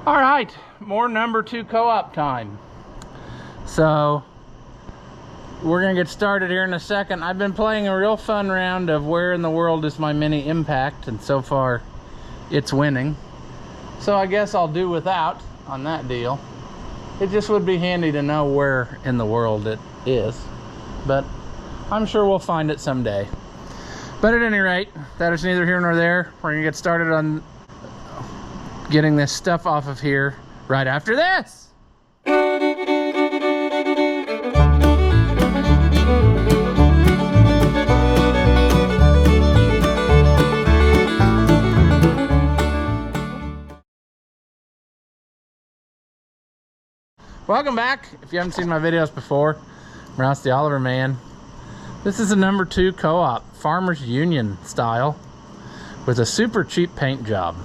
All right, more number 2 co-op time. So we're gonna get started here in a second. I've been playing a real fun round of where in the world is my mini impact, and so far it's winning. So I guess I'll do without on that deal. It just would be handy to know where in the world it is, but I'm sure we'll find it someday. But at any rate, that is neither here nor there. We're gonna get started on getting this stuff off of here right after this. Welcome back. If you haven't seen my videos before, I'm Rouse the Oliver Man. This is a number 2 co-op, Farmers Union style, with a super cheap paint job.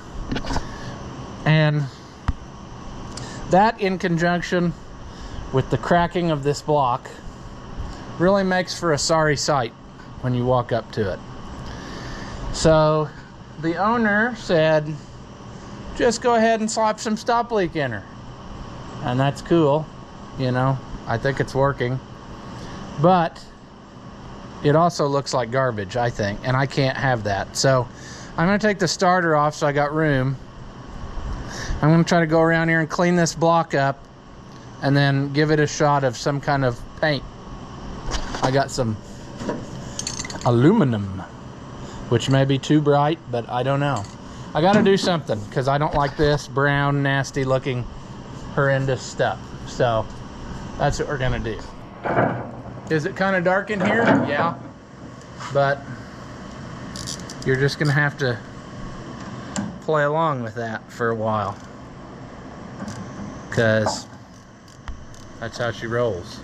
And that, in conjunction with the cracking of this block, really makes for a sorry sight when you walk up to it. So the owner said, just go ahead and slap some stop leak in her. And that's cool, you know, I think it's working. But it also looks like garbage, I think, and I can't have that. So I'm gonna take the starter off so I got room. I'm gonna try to go around here and clean this block up and then give it a shot of some kind of paint. I got some aluminum, which may be too bright, but I don't know. I gotta do something because I don't like this brown, nasty looking, horrendous stuff. So that's what we're gonna do. Is it kind of dark in here? Yeah, but you're just gonna have to play along with that for a while, because that's how she rolls.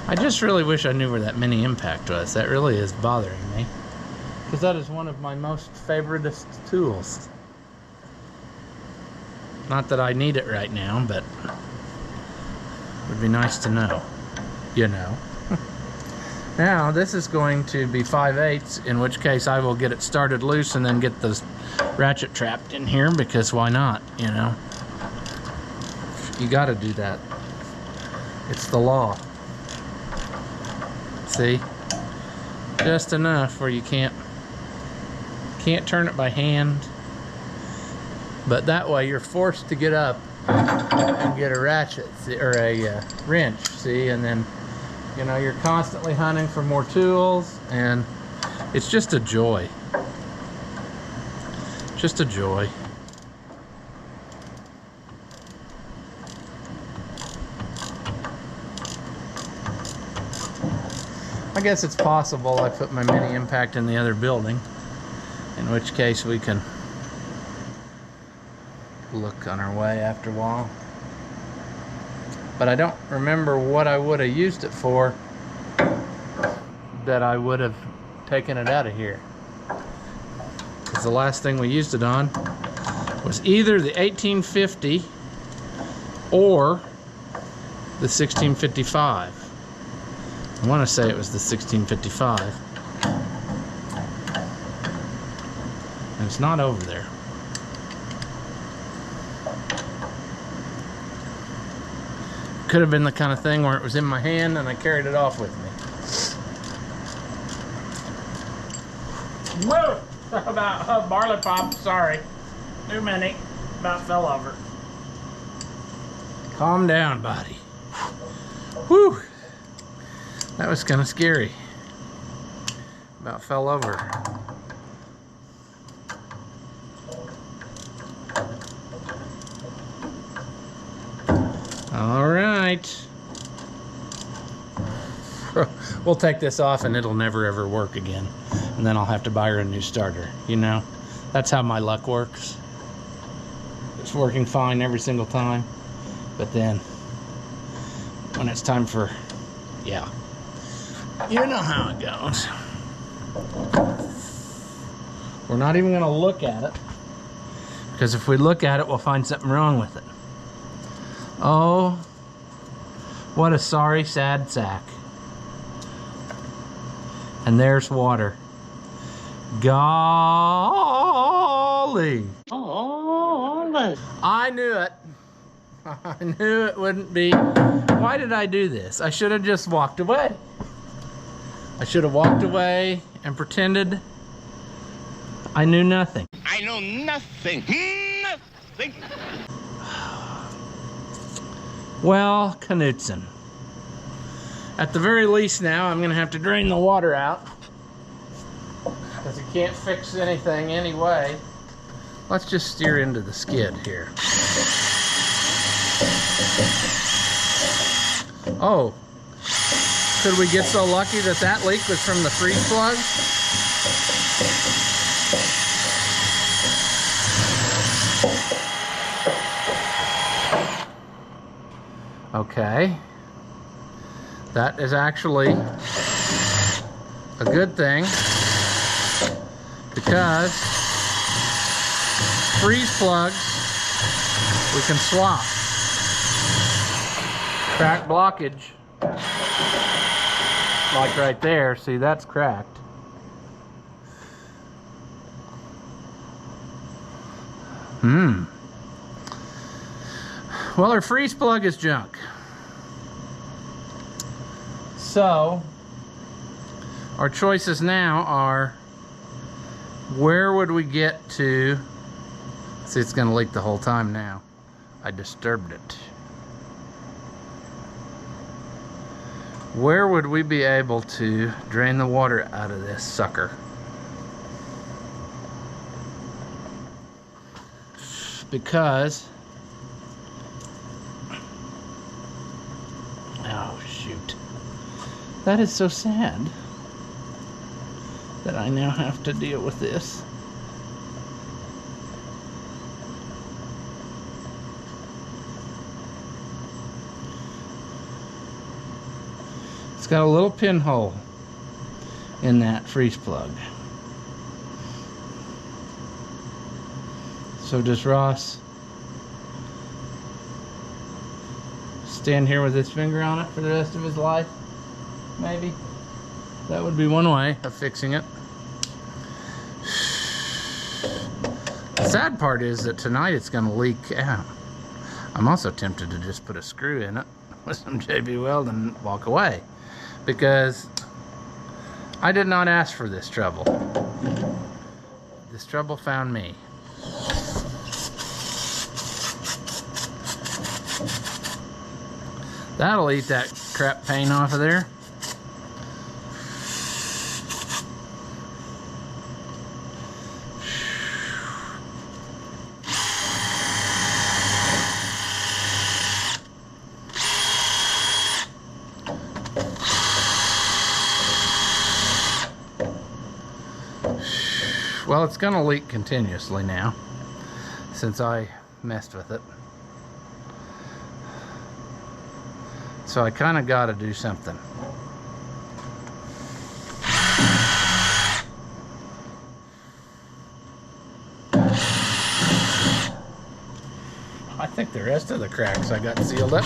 I just really wish I knew where that mini impact was. That really is bothering me, because that is one of my most favoritist tools. Not that I need it right now, but it would be nice to know, you know. Now this is going to be 5/8, in which case I will get it started loose and then get the ratchet trapped in here, because why not, you know? You gotta do that. It's the law. See? Just enough where you can't turn it by hand, but that way you're forced to get up and get a ratchet, or a wrench, see? And then, you know, you're constantly hunting for more tools, and it's just a joy. Just a joy. I guess it's possible I put my mini impact in the other building, in which case we can look on our way after a while. But I don't remember what I would have used it for that I would have taken it out of here, because the last thing we used it on was either the 1850 or the 1655. I want to say it was the 1655. And it's not over there. Could have been the kind of thing where it was in my hand and I carried it off with me. Whoa! About barley pop, sorry. Too many. About fell over. Calm down, buddy. Whew! That was kind of scary. About fell over. All right. We'll take this off and it'll never ever work again. And then I'll have to buy her a new starter, you know? That's how my luck works. It's working fine every single time. But then, when it's time for, yeah. You know how it goes. We're not even gonna look at it, because if we look at it, we'll find something wrong with it. Oh, what a sorry, sad sack. And there's water. Golly. Oh, I knew it. I knew it wouldn't be. Why did I do this? I should have just walked away. I should have walked away and pretended I knew nothing. I know nothing. Nothing. Well, Knutson. At the very least now, I'm going to have to drain the water out. Because you can't fix anything anyway. Let's just steer into the skid here. Oh. Could we get so lucky that that leak was from the freeze plug? Okay. That is actually a good thing, because freeze plugs we can swap. Crack blockage, like right there, see that's cracked. Well, our freeze plug is junk. So, our choices now are, where would we get to? See, it's gonna leak the whole time now. I disturbed it. Where would we be able to drain the water out of this sucker? Because, oh shoot, that is so sad that I now have to deal with this. It's got a little pinhole in that freeze plug. So does Ross stand here with his finger on it for the rest of his life? Maybe. That would be one way of fixing it. The sad part is that tonight it's going to leak out. I'm also tempted to just put a screw in it with some JB Weld and walk away, because I did not ask for this trouble. This trouble found me. That'll eat that crap paint off of there. Well, it's gonna leak continuously now, since I messed with it. So I kind of got to do something. I think the rest of the cracks I got sealed up.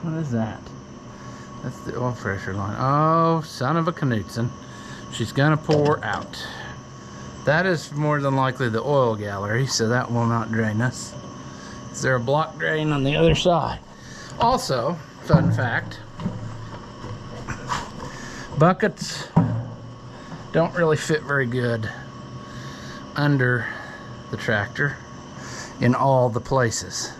What is that? That's the oil pressure line. Oh, son of a Knutson. She's gonna pour out. That is more than likely the oil gallery, so that will not drain us. Is there a block drain on the other side? Also, fun fact, buckets don't really fit very good under the tractor in all the places.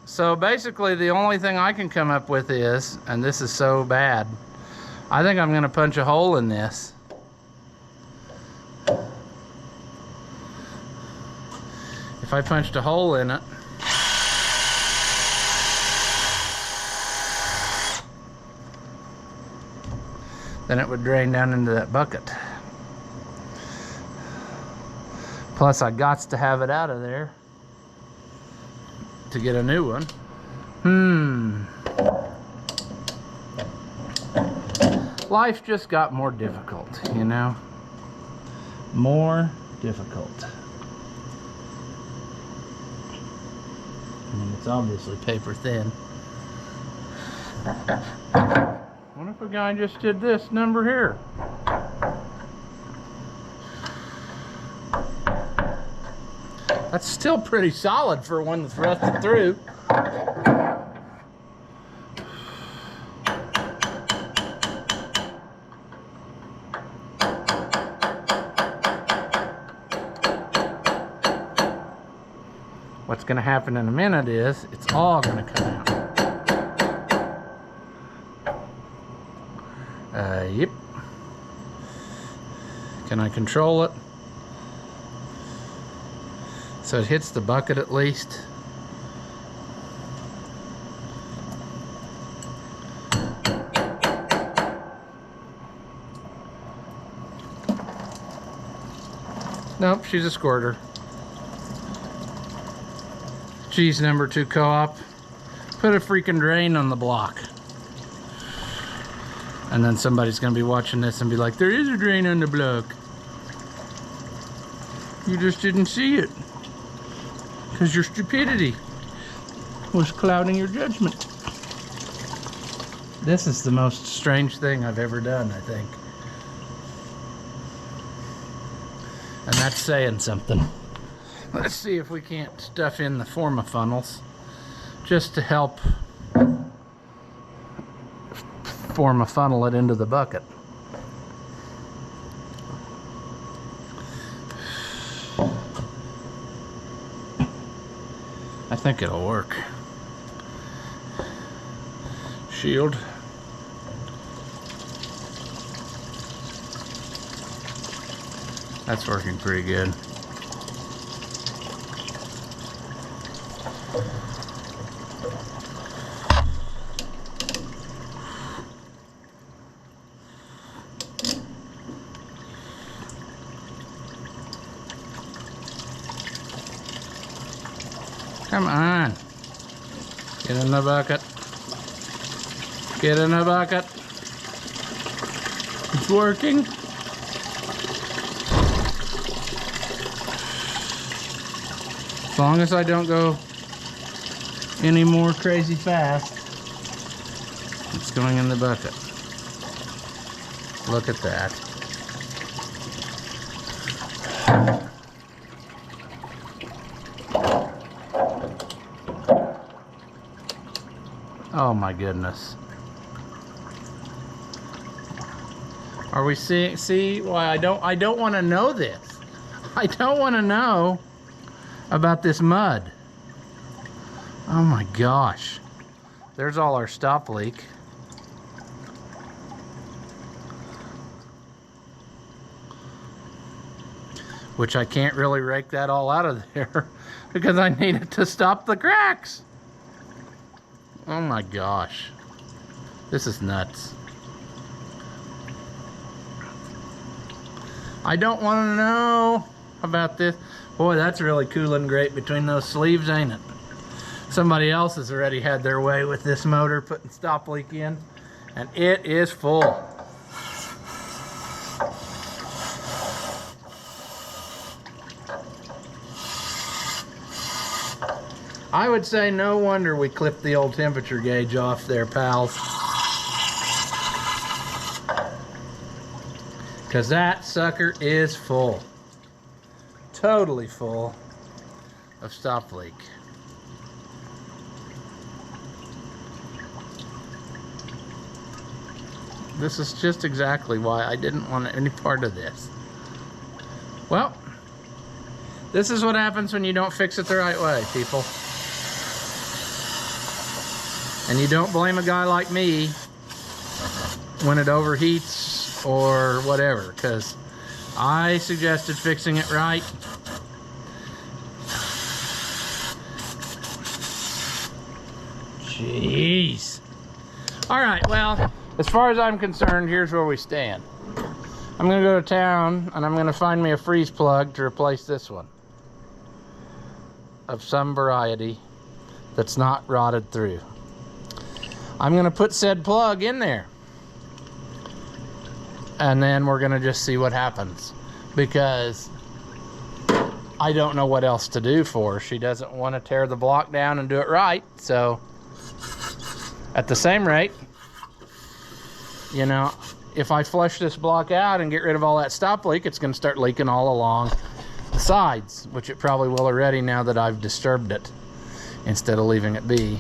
So basically the only thing I can come up with is, and this is so bad, I think I'm gonna punch a hole in this. If I punched a hole in it, then it would drain down into that bucket. Plus I gots to have it out of there to get a new one. Life just got more difficult, you know? More difficult. I mean, it's obviously paper thin. What if a guy just did this number here? That's still pretty solid for one that's rusted through. What's going to happen in a minute is it's all going to come out. Yep. Can I control it? So it hits the bucket at least. Nope, she's a squirter. Geez, number 2 co-op. Put a freaking drain on the block. And then somebody's gonna be watching this and be like, there is a drain on the block. You just didn't see it. Because your stupidity was clouding your judgment. This is the most strange thing I've ever done, I think. And that's saying something. Let's see if we can't stuff in the form-a-funnels just to help form-a-funnel it into the bucket. I think it'll work. Shield. That's working pretty good. Come on. Get in the bucket. Get in the bucket. It's working. As long as I don't go any more crazy fast, it's going in the bucket. Look at that. Oh my goodness. Are we seeing? See why I don't want to know this. I don't want to know about this mud. Oh my gosh. There's all our stop leak. Which I can't really rake that all out of there because I need it to stop the cracks. Oh my gosh. This is nuts. I don't want to know about this. Boy, that's really cooling great between those sleeves, ain't it? Somebody else has already had their way with this motor, putting stop leak in, and it is full. I would say no wonder we clipped the old temperature gauge off there, pals. Because that sucker is full. Totally full of stop leak. This is just exactly why I didn't want any part of this. Well, this is what happens when you don't fix it the right way, people. And you don't blame a guy like me when it overheats or whatever, because I suggested fixing it right. Jeez. All right, well, as far as I'm concerned, here's where we stand. I'm gonna go to town and I'm gonna find me a freeze plug to replace this one of some variety that's not rotted through. I'm gonna put said plug in there and then we're gonna just see what happens, because I don't know what else to do for her. She doesn't want to tear the block down and do it right. So at the same rate, you know, if I flush this block out and get rid of all that stop leak, it's going to start leaking all along the sides, which it probably will already now that I've disturbed it instead of leaving it be.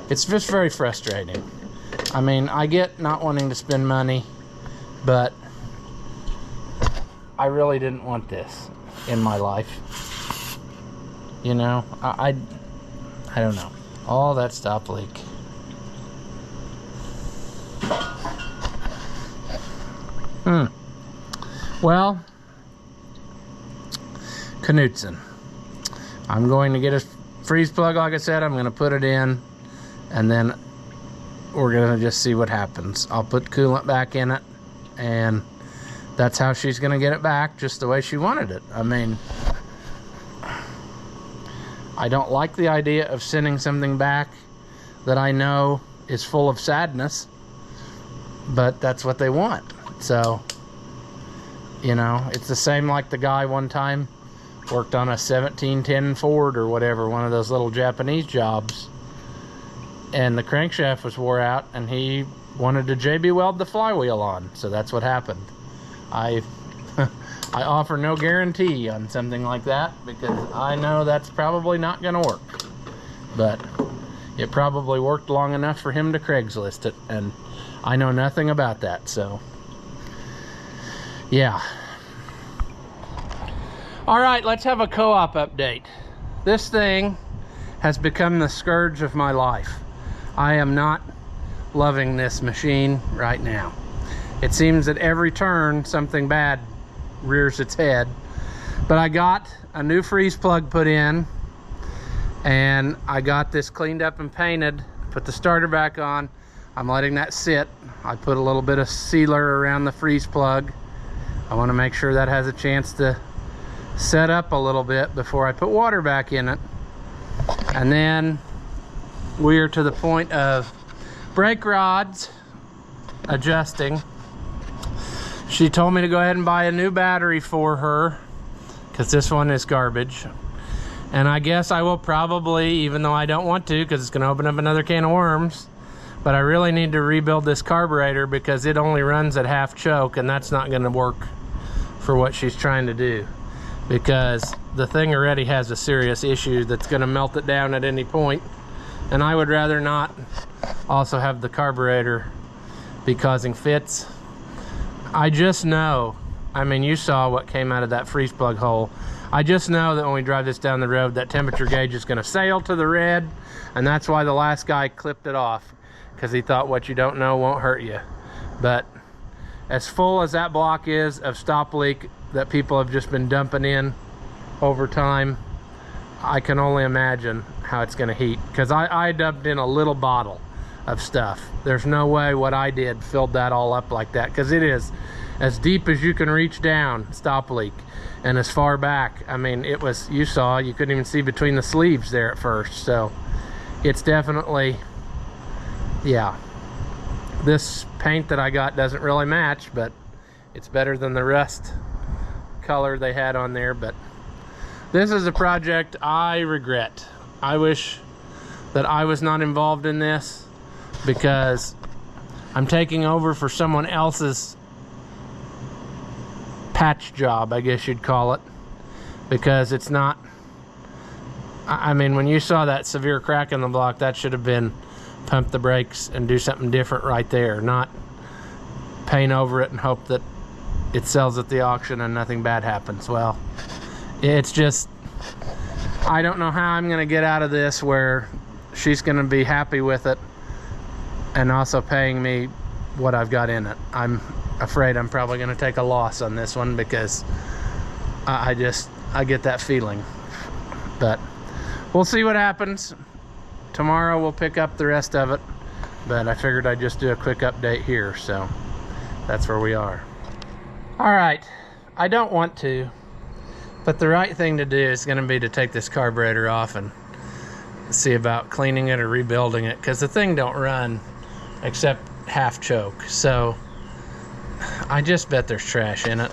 It's just very frustrating. I mean, I get not wanting to spend money, but I really didn't want this in my life. You know, I don't know. All that stop leak. Well, Knutson. I'm going to get a freeze plug, like I said. I'm going to put it in, and then we're going to just see what happens. I'll put coolant back in it, and that's how she's going to get it back, just the way she wanted it. I mean, I don't like the idea of sending something back that I know is full of sadness, but that's what they want. So, you know, it's the same like the guy one time worked on a 1710 Ford or whatever, one of those little Japanese jobs, and the crankshaft was wore out and he wanted to JB weld the flywheel on. So that's what happened. I offer no guarantee on something like that, because I know that's probably not going to work, but it probably worked long enough for him to Craigslist it, and I know nothing about that. So yeah. All right, let's have a co-op update. This thing has become the scourge of my life. I am not loving this machine right now. It seems that every turn something bad rears its head. But I got a new freeze plug put in, and I got this cleaned up and painted. Put the starter back on. I'm letting that sit. I put a little bit of sealer around the freeze plug. I want to make sure that has a chance to set up a little bit before I put water back in it. And then we are to the point of brake rods adjusting. She told me to go ahead and buy a new battery for her, because this one is garbage. And I guess I will probably, even though I don't want to, because it's going to open up another can of worms, but I really need to rebuild this carburetor, because it only runs at half choke, and that's not going to work for what she's trying to do, because the thing already has a serious issue that's going to melt it down at any point, and I would rather not also have the carburetor be causing fits. I just know, I mean, you saw what came out of that freeze plug hole. I just know that when we drive this down the road, that temperature gauge is going to sail to the red, and that's why the last guy clipped it off, because he thought what you don't know won't hurt you. But as full as that block is of stop leak that people have just been dumping in over time, I can only imagine how it's going to heat, because I dumped in a little bottle of stuff. There's no way what I did filled that all up like that, because it is as deep as you can reach down, stop leak, and as far back. I mean, it was, you saw, you couldn't even see between the sleeves there at first. So it's definitely, yeah, this paint that I got doesn't really match, but it's better than the rust color they had on there. But this is a project I regret. I wish that I was not involved in this, because I'm taking over for someone else's patch job, I guess you'd call it, because it's not, I mean, when you saw that severe crack in the block, that should have been pump the brakes and do something different right there, not paint over it and hope that it sells at the auction and nothing bad happens. Well, it's just, I don't know how I'm going to get out of this where she's going to be happy with it and also paying me what I've got in it. I'm afraid I'm probably going to take a loss on this one, because I get that feeling. But we'll see what happens. Tomorrow we'll pick up the rest of it. but I figured I'd just do a quick update here, so that's where we are. All right, I don't want to, but the right thing to do is going to be to take this carburetor off and see about cleaning it or rebuilding it, because the thing don't run except half choke. So I just bet there's trash in it.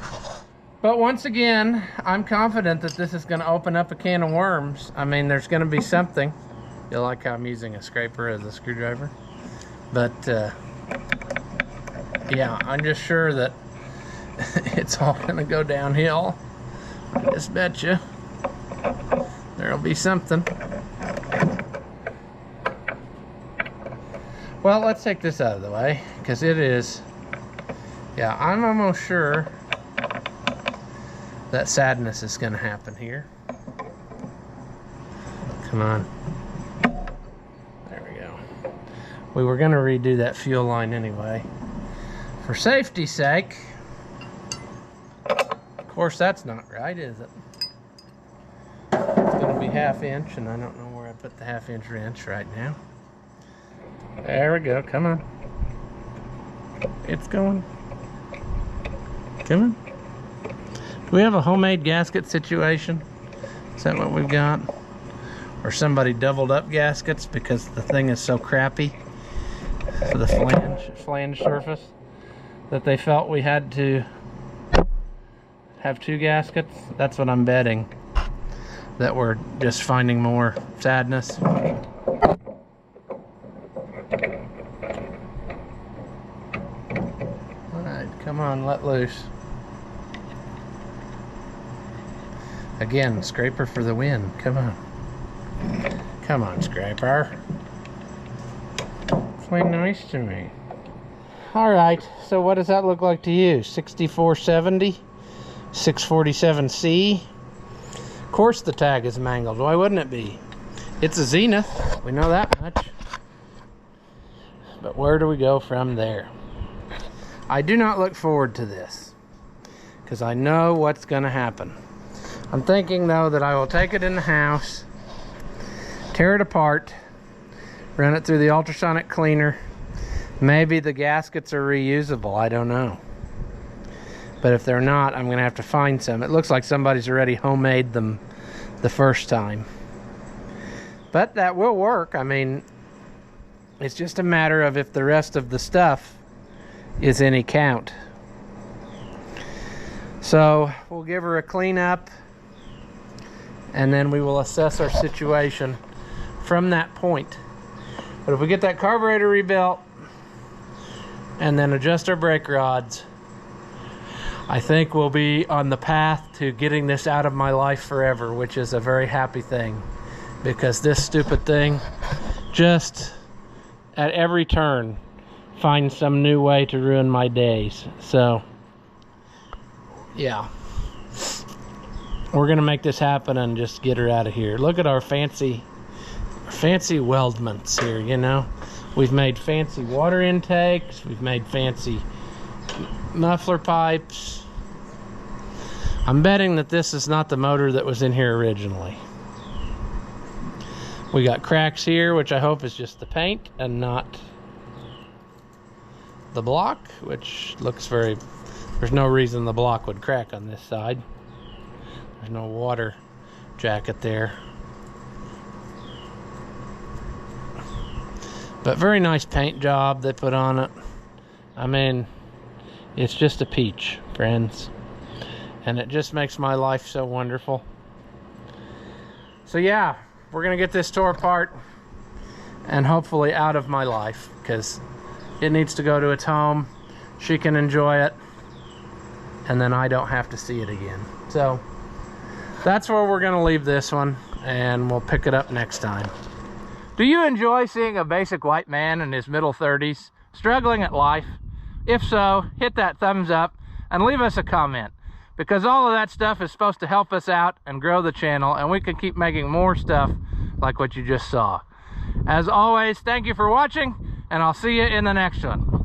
But once again, I'm confident that this is going to open up a can of worms. I mean, there's going to be something. You like how I'm using a scraper as a screwdriver? But yeah, I'm just sure that it's all going to go downhill. I just bet you there'll be something. Well, let's take this out of the way, because it is, yeah, I'm almost sure that sadness is going to happen here. Come on. There we go. We were going to redo that fuel line anyway, for safety's sake. Of course, that's not right, is it? It's going to be 1/2 inch, and I don't know where I put the 1/2 inch wrench right now. There we go. Come on. It's going. Come on. Do we have a homemade gasket situation? Is that what we've got? Or somebody doubled up gaskets because the thing is so crappy for the flange surface that they felt we had to have 2 gaskets? That's what I'm betting. That we're just finding more sadness. Alright, come on, let loose. Again, scraper for the win. Come on. Come on, scraper. Play nice to me. Alright, so what does that look like to you? 6470? 647C? Of course the tag is mangled. Why wouldn't it be? It's a Zenith. We know that much. But where do we go from there? I do not look forward to this, because I know what's going to happen. I'm thinking, though, that I will take it in the house, tear it apart, run it through the ultrasonic cleaner. Maybe the gaskets are reusable. I don't know. But if they're not, I'm going to have to find some. It looks like somebody's already homemade them the first time. But that will work. I mean, it's just a matter of if the rest of the stuff is any count. So we'll give her a clean up, and then we will assess our situation from that point. But if we get that carburetor rebuilt and then adjust our brake rods, I think we'll be on the path to getting this out of my life forever, which is a very happy thing, because this stupid thing just at every turn finds some new way to ruin my days. So yeah, we're gonna make this happen and just get her out of here. Look at our fancy weldments here, you know. We've made fancy water intakes, we've made fancy muffler pipes. I'm betting that this is not the motor that was in here originally. We got cracks here, which I hope is just the paint and not the block, which looks very, there's no reason the block would crack on this side. There's no water jacket there. But very nice paint job they put on it. I mean, it's just a peach, friends. And it just makes my life so wonderful. So yeah, we're gonna get this tore apart and hopefully out of my life, because it needs to go to its home. She can enjoy it, and then I don't have to see it again. So that's where we're gonna leave this one, and we'll pick it up next time. Do you enjoy seeing a basic white man in his middle 30s struggling at life? If so, hit that thumbs up and leave us a comment, because all of that stuff is supposed to help us out and grow the channel, and we can keep making more stuff like what you just saw. As always, thank you for watching, and I'll see you in the next one.